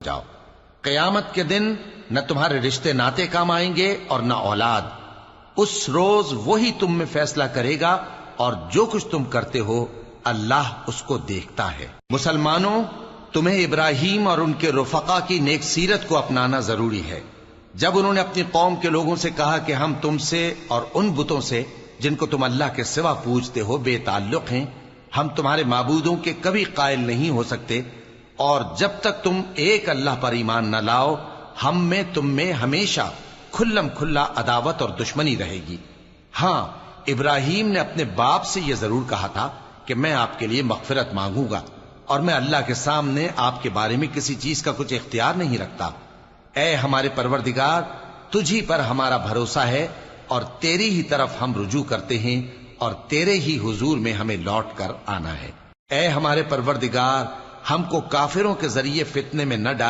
جاؤ۔ قیامت کے دن نہ تمہارے رشتے ناتے کام آئیں گے اور نہ اولاد۔ اس روز وہی تم میں فیصلہ کرے گا اور جو کچھ تم کرتے ہو اللہ اس کو دیکھتا ہے۔ مسلمانوں، تمہیں ابراہیم اور ان کے رفقا کی نیک سیرت کو اپنانا ضروری ہے۔ جب انہوں نے اپنی قوم کے لوگوں سے کہا کہ ہم تم سے اور ان بتوں سے جن کو تم اللہ کے سوا پوجتے ہو بے تعلق ہیں، ہم تمہارے معبودوں کے کبھی قائل نہیں ہو سکتے، اور جب تک تم ایک اللہ پر ایمان نہ لاؤ ہم میں تم میں ہمیشہ کھلم کھلا عداوت اور دشمنی رہے گی۔ ہاں، ابراہیم نے اپنے باپ سے یہ ضرور کہا تھا کہ میں آپ کے لیے مغفرت مانگوں گا اور میں اللہ کے سامنے آپ کے بارے میں کسی چیز کا کچھ اختیار نہیں رکھتا۔ اے ہمارے پروردگار، تجھی پر ہمارا بھروسہ ہے اور تیری ہی طرف ہم رجوع کرتے ہیں اور تیرے ہی حضور میں ہمیں لوٹ کر آنا ہے۔ اے ہمارے پروردگار، ہم کو کافروں کے ذریعے فتنے میں نہ ڈال